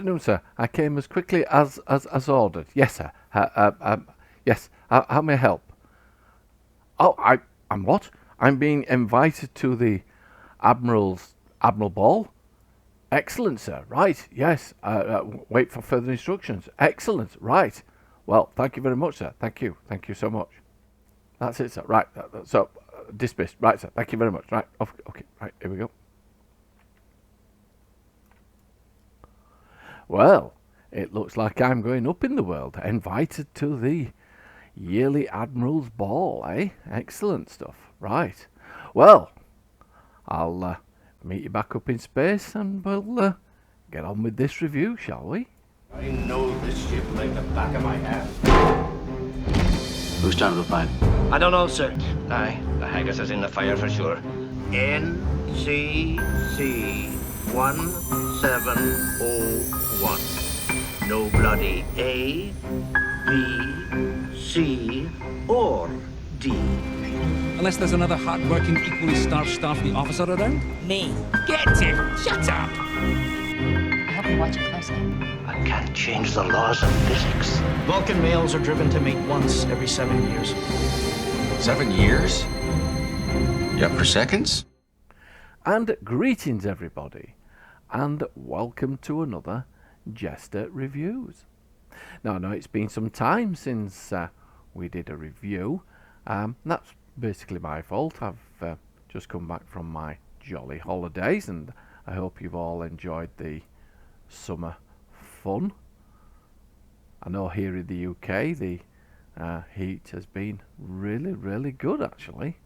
afternoon, sir. I came as quickly as ordered. Yes, sir. Yes. How may I help? Oh, I'm what? I'm being invited to the Admiral Ball. Excellent, sir. Right. Yes. Wait for further instructions. Excellent. Right. Well, thank you very much, sir. Thank you. Thank you so much. That's it, sir. Right. So, dismissed. Right, sir. Thank you very much. Right. Okay. Right. Here we go. Well, it looks like I'm going up in the world. Invited to the yearly Admiral's Ball, eh? Excellent stuff. Right. Well, I'll meet you back up in space and we'll get on with this review, shall we? I know this ship like the back of my hand. Who's started the fight? I don't know, sir. Aye, the Haggis is in the fire for sure. NCC 1701. No bloody A, B, C, or D. Unless there's another hard-working, equally starved Starfleet officer around? Me. Get him! Shut up! I hope you're watching closely. I can't change the laws of physics. Vulcan males are driven to mate once every 7 years. 7 years? Yeah, per seconds? And greetings, everybody, and welcome to another JeSter Reviews. Now, I know it's been some time since we did a review. That's basically my fault. I've just come back from my jolly holidays, and I hope you've all enjoyed the summer fun. I know here in the UK the heat has been really good, actually.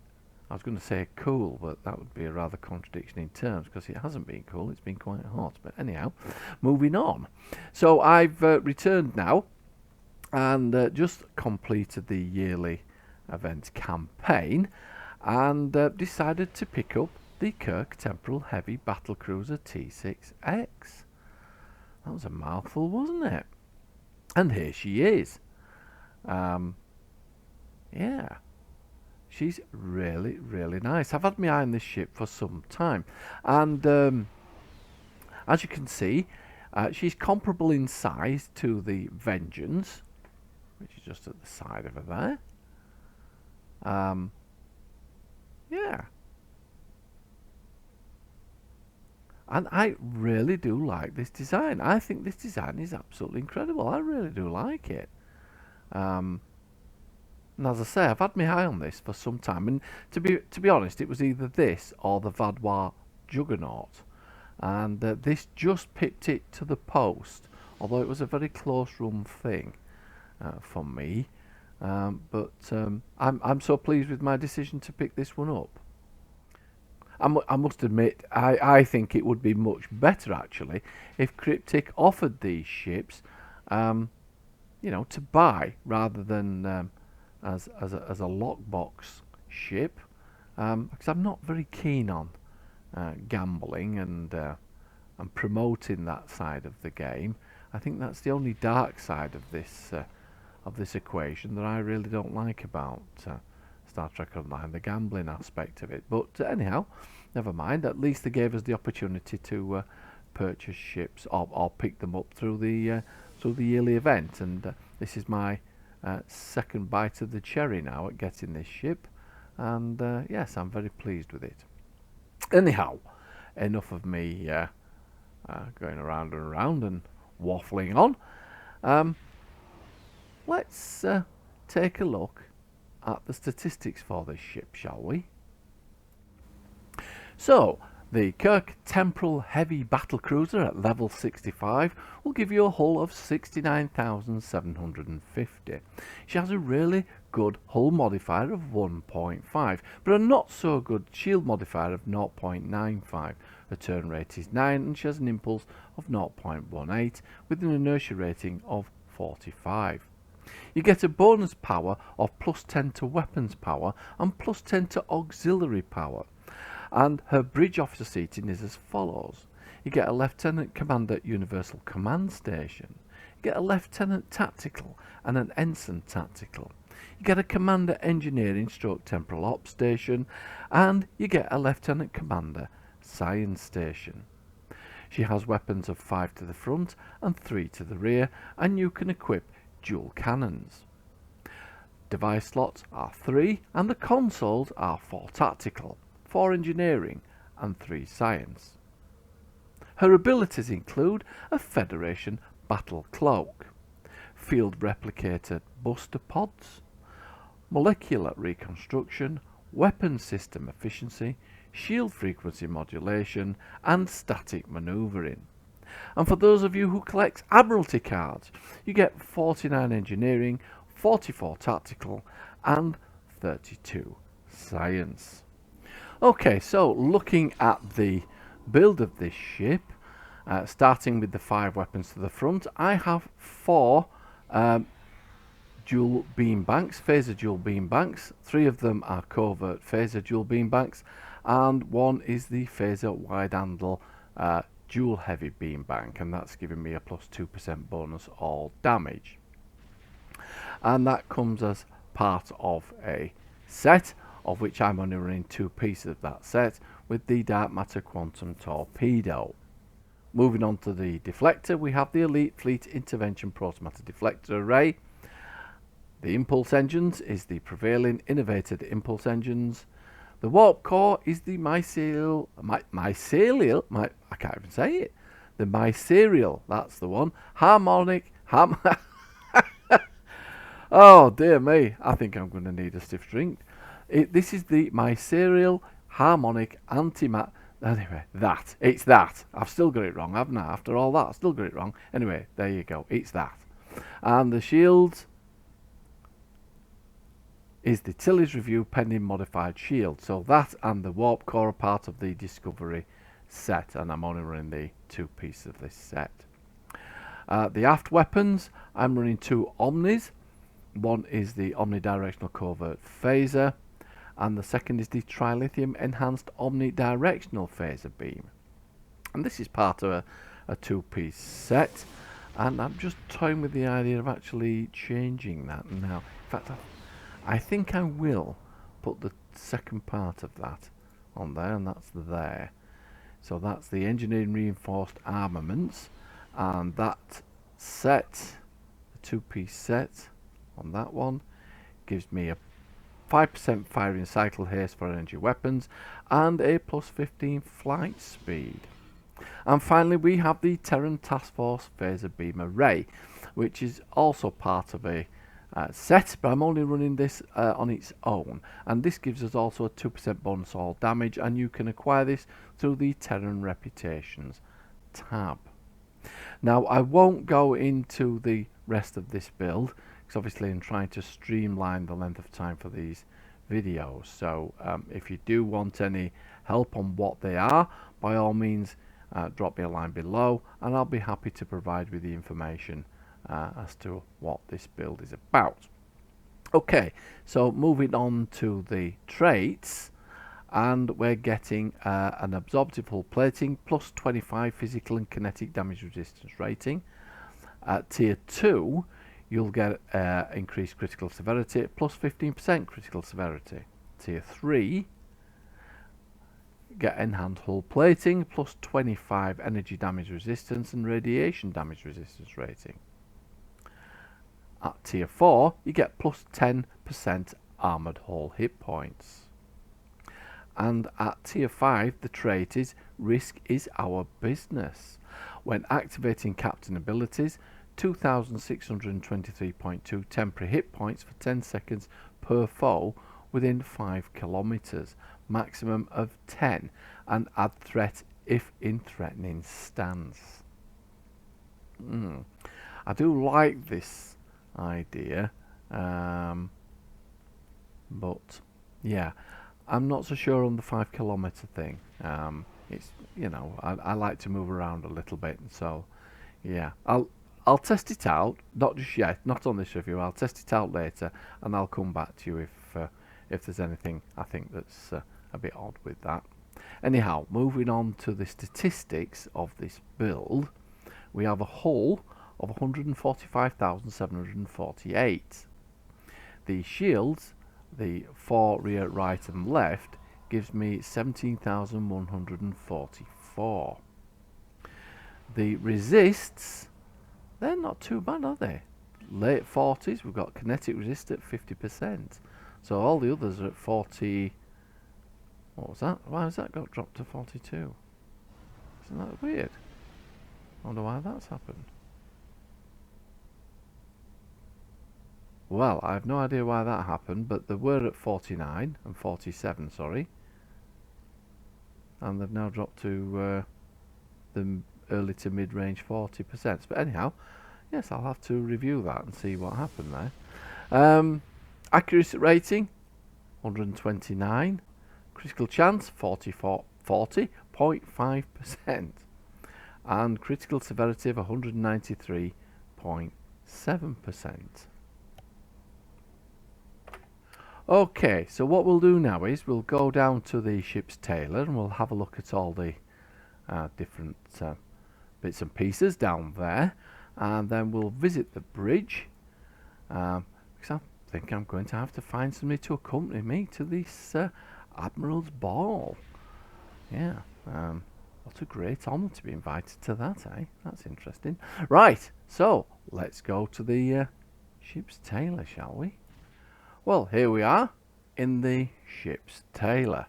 I was going to say cool, but that would be a rather contradiction in terms, because it hasn't been cool, it's been quite hot. But anyhow, moving on. So I've returned now and just completed the yearly event campaign and decided to pick up the Kirk Temporal Heavy Battlecruiser T6-X. That was a mouthful, wasn't it? And here she is. Yeah. She's really nice. I've had my eye on this ship for some time. And as you can see, she's comparable in size to the Vengeance, which is just at the side of her there. Yeah. And I really do like this design. I think this design is absolutely incredible. I really do like it. And as I say, I've had my eye on this for some time. And to be honest, it was either this or the Vaudois Juggernaut. And this just pipped it to the post, although it was a very close run thing for me. But I'm so pleased with my decision to pick this one up. I must admit, I think it would be much better, actually, if Cryptic offered these ships, you know, to buy rather than as a lockbox ship, because I'm not very keen on gambling and promoting that side of the game. I think that's the only dark side of this equation that I really don't like about Star Trek Online, the gambling aspect of it. But anyhow, never mind. At least they gave us the opportunity to purchase ships or pick them up through the yearly event, and this is my second bite of the cherry now at getting this ship, and yes, I'm very pleased with it. Anyhow, enough of me going around and around and waffling on. Let's take a look at the statistics for this ship, shall we? So, the Kirk Temporal Heavy Battlecruiser at level 65 will give you a hull of 69,750. She has a really good hull modifier of 1.5, but a not so good shield modifier of 0.95. Her turn rate is 9 and she has an impulse of 0.18 with an inertia rating of 45. You get a bonus power of plus 10 to weapons power and plus 10 to auxiliary power. And her bridge officer seating is as follows. You get a Lieutenant Commander Universal Command Station. You get a Lieutenant Tactical and an Ensign Tactical. You get a Commander Engineering / Temporal Ops Station. And you get a Lieutenant Commander Science Station. She has weapons of 5 to the front and 3 to the rear, and you can equip dual cannons. Device slots are 3 and the consoles are 4 tactical, 4 engineering and 3 science. Her abilities include a Federation battle cloak, field replicator buster pods, molecular reconstruction, weapon system efficiency, shield frequency modulation and static manoeuvring. And for those of you who collect Admiralty cards, you get 49 engineering, 44 tactical and 32 science. Okay, so looking at the build of this ship, starting with the 5 weapons to the front, I have 4 dual beam banks, phaser dual beam banks. 3 of them are covert phaser dual beam banks, and 1 is the phaser wide handle dual heavy beam bank, and that's giving me a plus 2% bonus all damage. And that comes as part of a set, of which I'm only running 2 pieces of that set, with the dark matter quantum torpedo. Moving on to the deflector, we have the Elite Fleet Intervention Protomatter Deflector Array. The impulse engines is the prevailing innovated impulse engines. The warp core is the mycelial, I can't even say it. The mycelial, that's the one. Harmonic, oh dear me, I think I'm going to need a stiff drink. This is the mycelial harmonic antimatter. Anyway, it's that. I've still got it wrong, haven't I? After all that, I've still got it wrong. Anyway, there you go. It's that. And the shields is the Tilly's Review pending modified shield. So that and the warp core are part of the Discovery set, and I'm only running the 2 pieces of this set. The aft weapons, I'm running 2 Omnis. One is the omnidirectional covert phaser, and the second is the trilithium enhanced omnidirectional phaser beam. And this is part of a 2-piece set, and I'm just toying with the idea of actually changing that now. In fact, I think I will put the second part of that on there, and that's there. So that's the engineering reinforced armaments, and that set, the 2-piece set on that one, gives me a 5% firing cycle haste for energy weapons and a plus 15 flight speed. And finally we have the Terran Task Force Phaser Beam Array, which is also part of a set, but I'm only running this on its own, and this gives us also a 2% bonus all damage, and you can acquire this through the Terran Reputations tab. Now I won't go into the rest of this build, because obviously I'm trying to streamline the length of time for these videos, so if you do want any help on what they are, by all means drop me a line below and I'll be happy to provide with the information as to what this build is about. Okay, so moving on to the traits, and we're getting an absorptive hull plating plus 25 physical and kinetic damage resistance rating. At tier 2 you'll get increased critical severity plus 15% critical severity. Tier 3 get enhanced hull plating plus 25 energy damage resistance and radiation damage resistance rating. At tier 4 you get plus 10% armoured hull hit points. And at tier 5 the trait is risk is our business. When activating captain abilities, 2623.2 temporary hit points for 10 seconds per foe within 5 kilometers, maximum of 10, and add threat if in threatening stance. I do like this idea, but yeah, I'm not so sure on the 5 kilometer thing. It's, you know, I like to move around a little bit, so yeah, I'll test it out, not just yet, not on this review. I'll test it out later, and I'll come back to you if there's anything I think that's a bit odd with that. Anyhow, moving on to the statistics of this build, we have a hull of 145,748. The shields, the 4 rear, right and left, gives me 17,144. the resists, they're not too bad, are they? Late 40s, we've got kinetic resist at 50%. So all the others are at 40. What was that? Why has that got dropped to 42? Isn't that weird? I wonder why that's happened. Well, I have no idea why that happened, but they were at 49 and 47, sorry. And they've now dropped to the early to mid-range 40%. But anyhow, yes, I'll have to review that and see what happened there. Accuracy rating, 129. Critical chance, 40.5%. And critical severity of 193.7%. Okay, so what we'll do now is we'll go down to the ship's tailor and we'll have a look at all the different bits and pieces down there, and then we'll visit the bridge because I think I'm going to have to find somebody to accompany me to this Admiral's Ball. Yeah, what a great honour to be invited to that, eh? That's interesting. Right, so let's go to the ship's tailor, shall we? Well, here we are in the ship's tailor.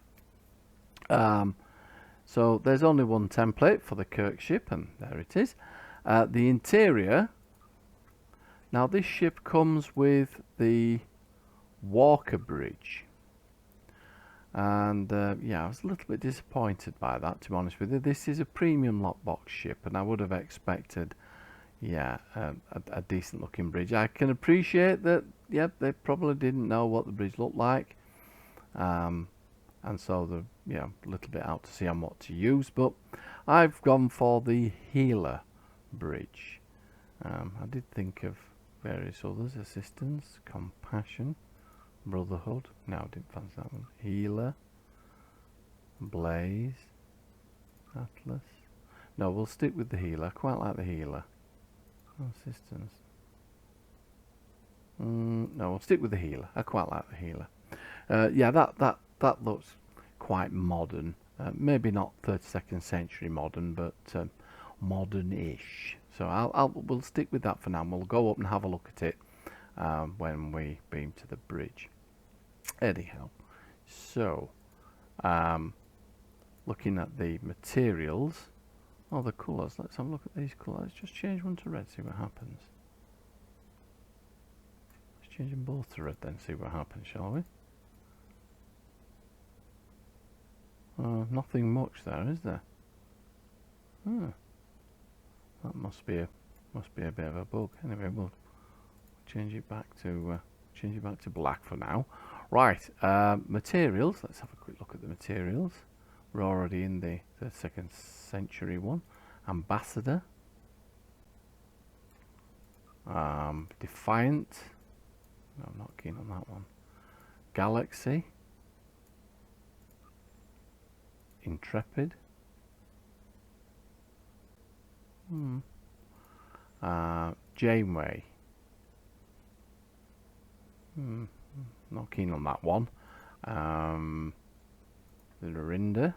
So there's only one template for the Kirk ship, and there it is. The interior. Now this ship comes with the Walker Bridge. And yeah, I was a little bit disappointed by that, to be honest with you. This is a premium lockbox ship, and I would have expected, yeah, a decent looking bridge. I can appreciate that, yep, they probably didn't know what the bridge looked like. And so they're, yeah, a little bit out to see on what to use. But I've gone for the Healer Bridge. I did think of various others. Assistance, Compassion, Brotherhood. No, I didn't fancy that one. Healer, Blaze, Atlas. No, we'll stick with the Healer. I quite like the Healer. Assistance. No, we'll stick with the Healer. I quite like the Healer. Yeah, that looks quite modern. Maybe not 32nd century modern, but modern-ish. So we'll stick with that for now. We'll go up and have a look at it when we beam to the bridge. Anyhow, so looking at the materials, oh, the colours. Let's have a look at these colours. Let's just change one to red, see what happens. Let's change them both to red then, see what happens, shall we? Nothing much there, is there? That must be a bit of a bug. Anyway, we'll change it back to black for now. Right, materials. Let's have a quick look at the materials. We're already in the 32nd century one. Ambassador. Defiant. No, I'm not keen on that one. Galaxy. Intrepid. Janeway. Not keen on that one. The Lorinda.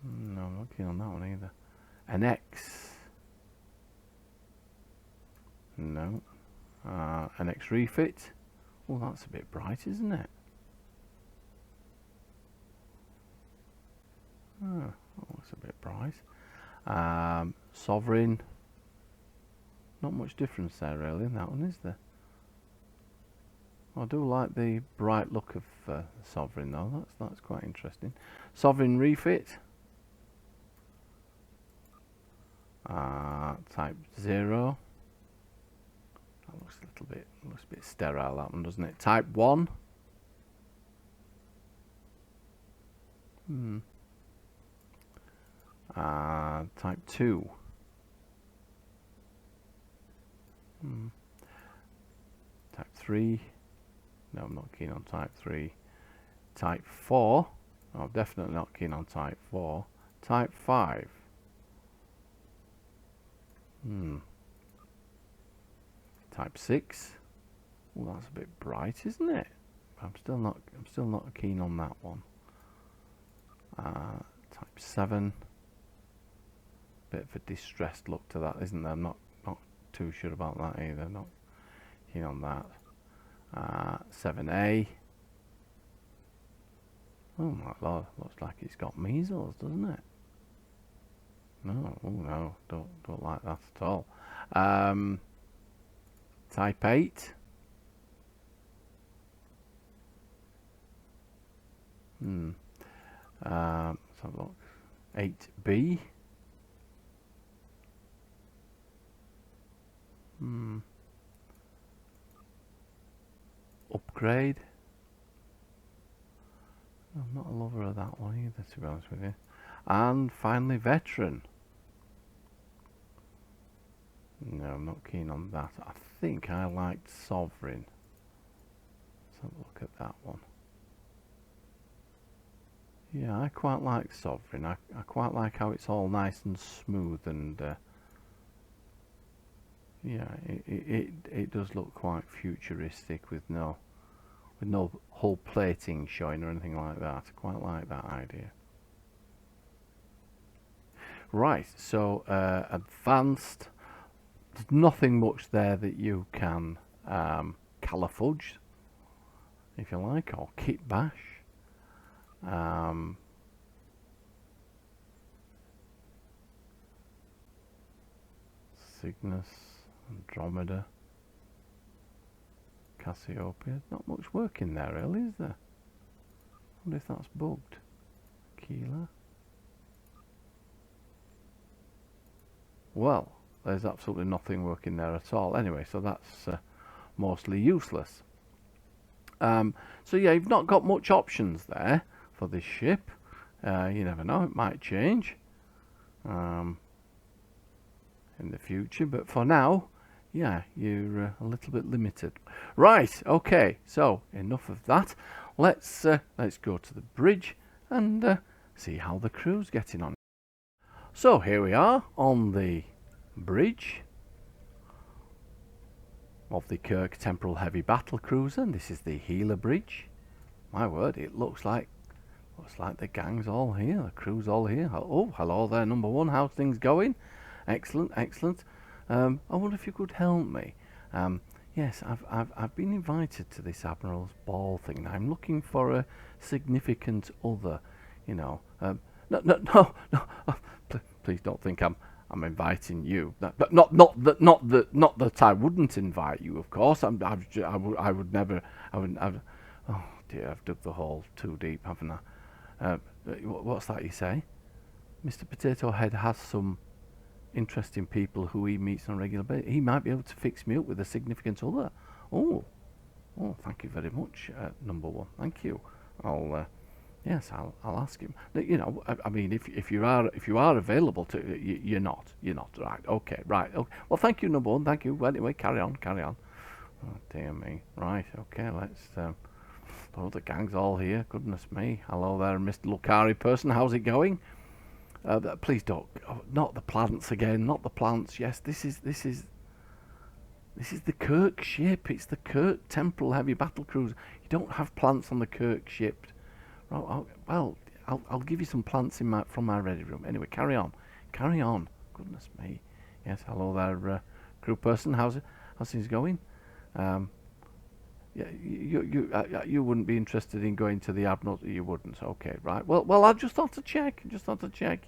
No, I'm not keen on that one either. An X. No. An X refit. Well, that's a bit bright, isn't it? Oh, that's a bit bright. Sovereign. Not much difference there really in that one, is there? I do like the bright look of Sovereign though. That's quite interesting. Sovereign refit. Type 0. That looks a bit sterile, that one, doesn't it? Type 1. Type 2. Type 3. No, I'm not keen on type 3. Type 4. No, I'm definitely not keen on type 4. Type 5. Type 6. Well, that's a bit bright, isn't it? I'm still not keen on that one. Type 7. bit of a distressed look to that, isn't there? I'm not too sure about that either. Not keen on that. 7A. Oh my lord, looks like it's got measles, doesn't it? No, oh no, don't like that at all. Type 8. Let's have a look. 8B. Upgrade. I'm not a lover of that one either, to be honest with you. And finally, Veteran. No, I'm not keen on that. I think I liked Sovereign. Let's have a look at that one. Yeah, I quite like Sovereign. I quite like how it's all nice and smooth, and yeah, it does look quite futuristic with no whole plating showing or anything like that. I quite like that idea. Right, so advanced. There's nothing much there that you can califudge, if you like, or kit bash. Cygnus, Andromeda, Cassiopeia. Not much work in there, really, is there? I wonder if that's bugged. Keeler. Well, there's absolutely nothing working there at all. Anyway, so that's mostly useless. So yeah, you've not got much options there for this ship. You never know, it might change in the future, but for now, yeah, you're a little bit limited. Right, okay, so enough of that. Let's go to the bridge and see how the crew's getting on. So here we are on the bridge of the Kirk Temporal Heavy Battle Cruiser, and this is the Healer Bridge. My word, it looks like the gang's all here, the crew's all here. Oh, hello there, number one. How's things going? Excellent, excellent. I wonder if you could help me. Yes, I've been invited to this Admiral's Ball thing. I'm looking for a significant other. You know, no. Please don't think I'm inviting you. Not that I wouldn't invite you. Of course, I would never. Oh dear, I've dug the hole too deep, haven't I? What's that you say? Mr. Potato Head has some interesting people who he meets on a regular basis. He might be able to fix me up with a significant other. Oh, thank you very much, number one. Thank you. Yes, I'll ask him. You know, I mean, if you are available to, you're not, right? Okay, right. Okay. Well, thank you, number one. Thank you. Well, anyway, carry on. Oh dear me. Right. Okay. Let's. Oh, the gang's all here. Goodness me. Hello there, Mr. Lucari person. How's it going? Please don't. Oh, not the plants again. Not the plants. Yes, this is the Kirk ship. It's the Kirk Temporal Heavy Battle Cruiser. You don't have plants on the Kirk ship. Well, I'll give you some plants from my ready room. Anyway, carry on. Goodness me. Yes, hello there, crew person. How's things going? Yeah, you wouldn't be interested in going to the Admiral. You wouldn't. Okay, right. Well, I just thought to check. You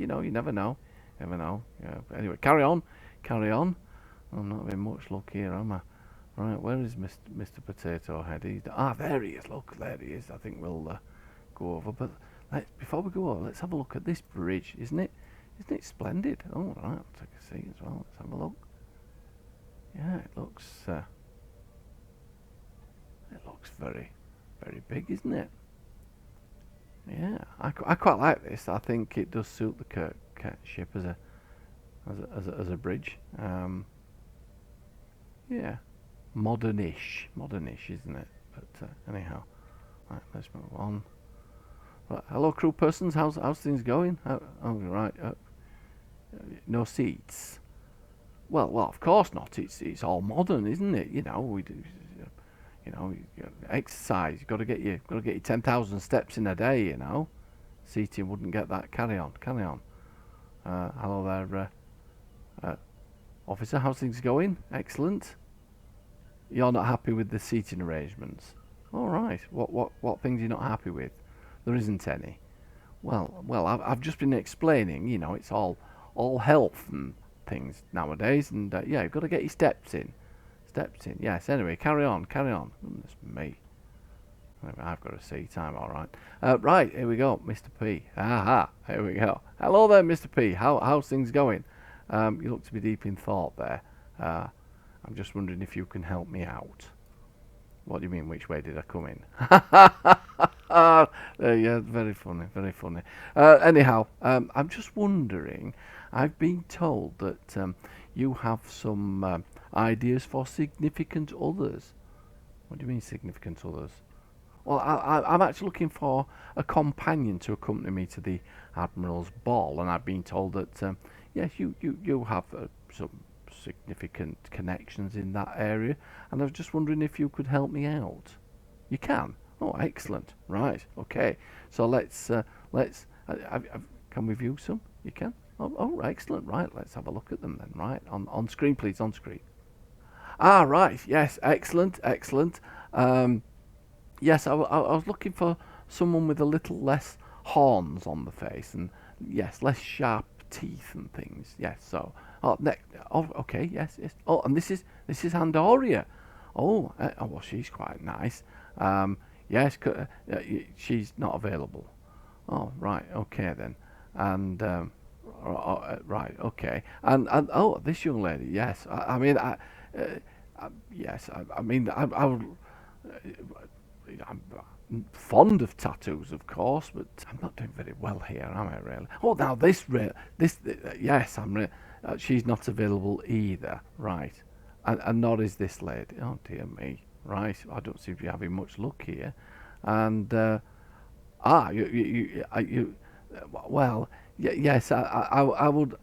know, you never know. Yeah. Anyway, carry on. I'm not having much luck here, am I? Right. Where is Mr. Potato Head? There he is. Look, there he is. I think we'll go over. But before we go over, let's have a look at this bridge. Isn't it splendid? Oh, right. I'll take a seat as well. Let's have a look. Yeah, it looks. It looks very, very big, isn't it? Yeah, I quite like this. I think it does suit the Kirk ship as a bridge. Yeah, modernish, isn't it? But anyhow, right, let's move on. Right, hello, crew persons. How's things going? Right. No seats. Well, of course not. It's all modern, isn't it? You know, we do. You know, exercise. You've got to get your 10,000 steps in a day. You know, seating wouldn't get that. Carry on. Hello there, Officer, how's things going? Excellent. You're not happy with the seating arrangements? All right. What things are you not happy with? There isn't any. Well, I've just been explaining. You know, it's all health and things nowadays, and yeah, you've got to get your steps in. Steps in. Yes. Anyway, carry on. Goodness me. I've got a seat. I'm all right. Right. Here we go, Mr. P. Aha. Here we go. Hello there, Mr. P. How's things going? You look to be deep in thought there. I'm just wondering if you can help me out. What do you mean, which way did I come in? Yeah, very funny, very funny. Anyhow, I'm just wondering, I've been told that you have some ideas for significant others. What do you mean, significant others? Well, I'm actually looking for a companion to accompany me to the Admiral's ball, and I've been told that, yes, you have some significant connections in that area, and I was just wondering if you could help me out. You can? Oh, excellent. Right. Okay. So let's can we view some? You can? Oh, excellent. Right. Let's have a look at them then. Right. On screen, please. On screen. Ah, right. Yes. Excellent. Yes, I was looking for someone with a little less horns on the face, and yes, less sharp teeth and things. Yes. So. Okay. Yes. Oh, and this is Andoria. Oh, well, she's quite nice. Yes, she's not available. Oh, right. Okay then. And right. Okay. And oh, this young lady. Yes. I mean, yes. I mean, I would. I'm fond of tattoos, of course, but I'm not doing very well here, am I? Really? Oh, now this. Yes, I'm. She's not available either. Right. And nor is this lady. Oh dear me. Right. I don't seem to be having much luck here. And well, yes. I would.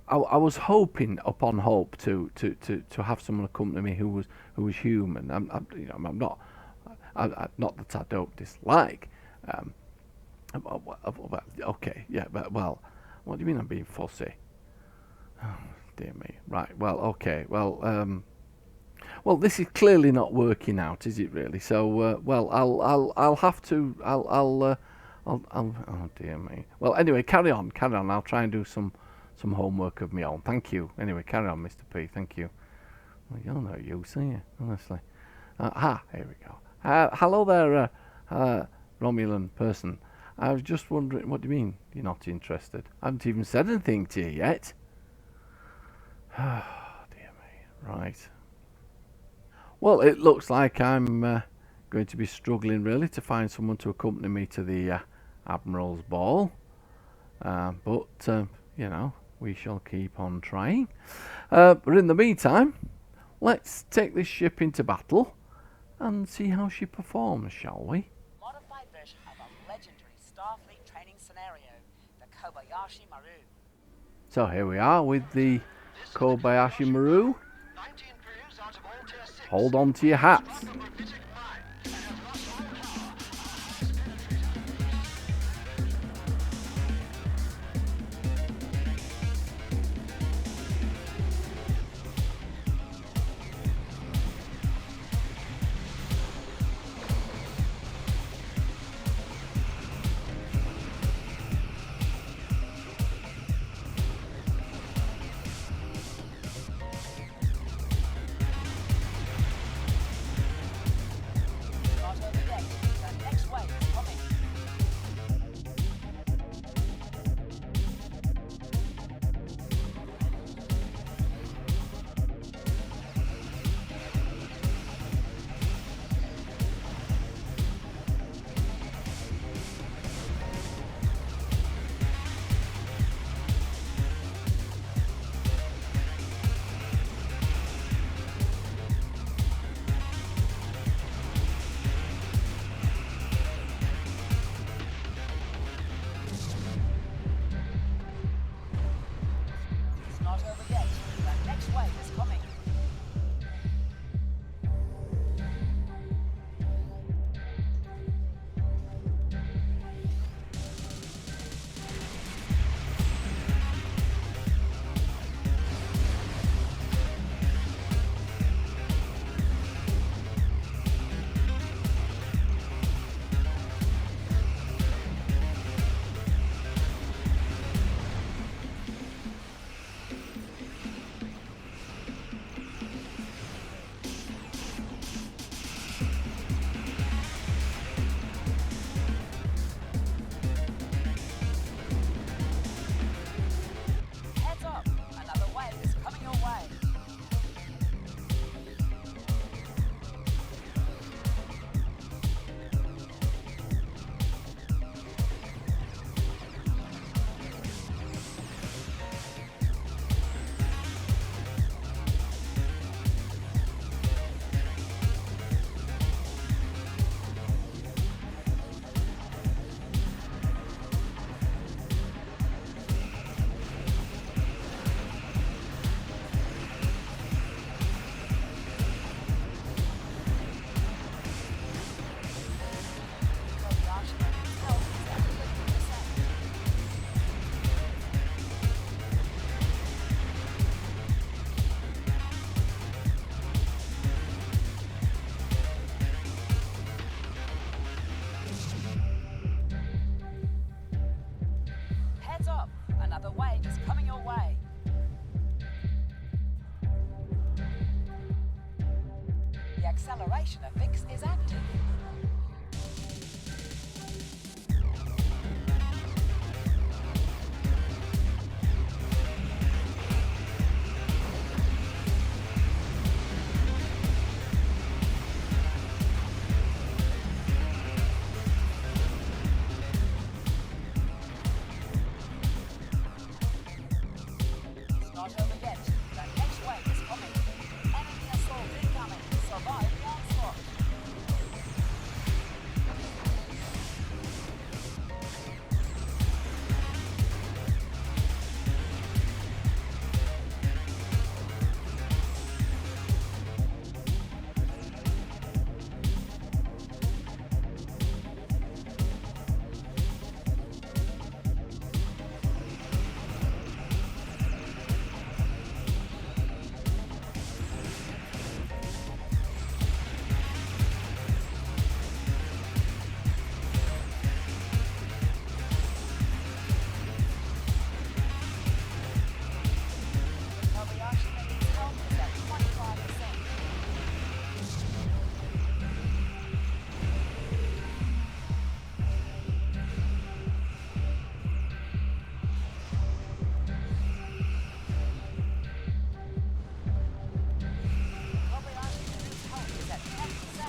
I was hoping upon hope to have someone accompany me who was human. I'm not. Not that I don't dislike. Okay. Yeah. But well, what do you mean I'm being fussy? Oh, dear me. Right. Well. Okay. Well. Well, this is clearly not working out, is it really? So, well, I'll have to. I'll. Oh dear me. Well, anyway, carry on. I'll try and do some homework of my own. Thank you. Anyway, carry on, Mr. P. Thank you. Well, you're no use, are you? Honestly. Here we go. Hello there, Romulan person. I was just wondering. What do you mean you're not interested? I haven't even said anything to you yet. Oh, dear me. Right. Well, it looks like I'm going to be struggling really to find someone to accompany me to the Admiral's ball. But, you know, we shall keep on trying. But in the meantime, let's take this ship into battle and see how she performs, shall we? Modified version of a legendary Starfleet training scenario, the Kobayashi Maru. So here we are with the Kobayashi Maru. Hold on to your hats. acceleration affix is active. Not over yet. The next wave is coming. Enemy assault incoming. Survive the onslaught. Kobayashi needs help is at 25%. Kobayashi needs help is at 10%.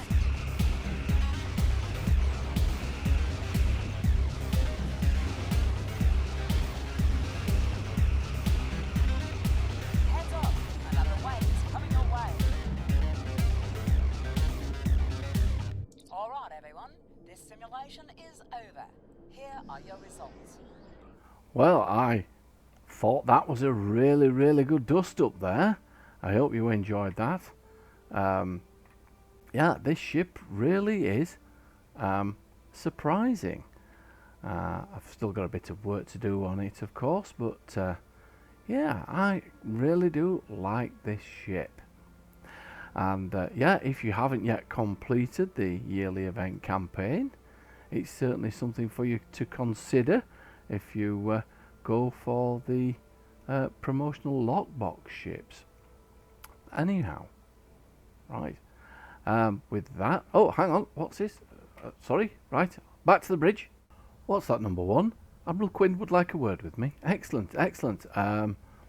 Heads up, another wave is coming your way. Alright everyone, this simulation is over. Here are your results. Well, I thought that was a really, really good dust up there. I hope you enjoyed that. Yeah, this ship really is surprising. I've still got a bit of work to do on it, of course, but yeah, I really do like this ship. And yeah, if you haven't yet completed the yearly event campaign, it's certainly something for you to consider if you go for the promotional lockbox ships. Anyhow, right, with that, oh, hang on, what's this? Sorry, right, back to the bridge. What's that, number one? Admiral Quinn would like a word with me. Excellent, excellent.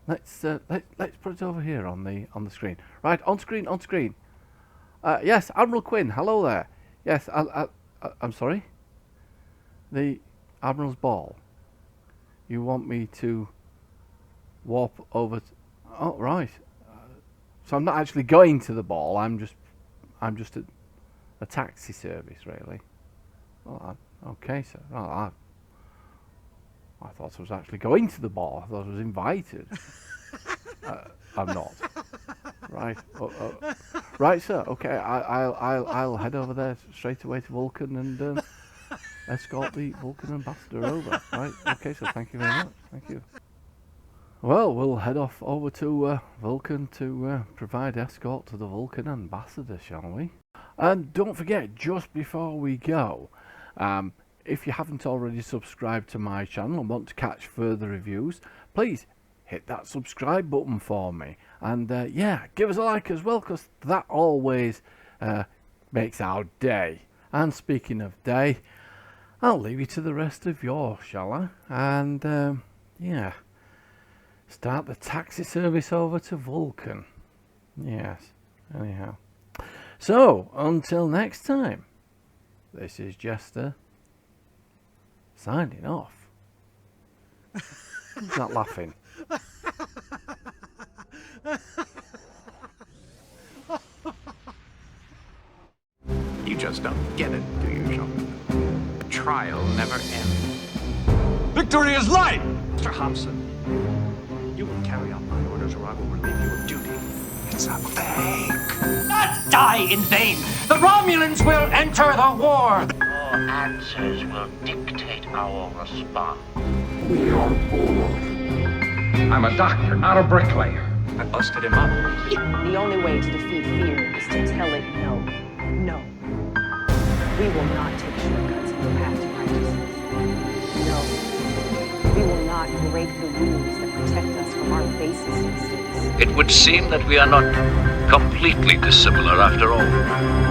Let's put it over here on the screen. Right, on screen. Yes, Admiral Quinn. Hello there. Yes, I'm sorry. The Admiral's Ball. You want me to warp over? Oh, right. So I'm not actually going to the ball. I'm just a taxi service, really. Well, okay, sir. Well, I thought I was actually going to the ball. I thought I was invited. I'm not. Right. Right, sir. Okay. I'll head over there straight away to Vulcan and escort the Vulcan ambassador over. Right. Okay, sir. Thank you very much. Thank you. Well, we'll head off over to Vulcan to provide escort to the Vulcan ambassador, shall we? And don't forget, just before we go, if you haven't already subscribed to my channel and want to catch further reviews, please hit that subscribe button for me. And yeah, give us a like as well, because that always makes our day. And speaking of day, I'll leave you to the rest of yours, shall I? And yeah, start the taxi service over to Vulcan. Yes, anyhow. So, until next time, this is JeSter signing off. Who's not laughing? You just don't get it, do you, Jean? The trial never ends. Victory is light! Mr. Hobson, you will carry out my orders or I will relieve you of duty. It's a fake. Not die in vain! The Romulans will enter the war! Your answers will dictate our response. I'm a doctor, not a bricklayer. I busted him up. The only way to defeat fear is to tell it no. No. We will not take shortcuts in the path to righteousness. No. We will not break the rules that protect us from our basest instincts. It would seem that we are not completely dissimilar after all.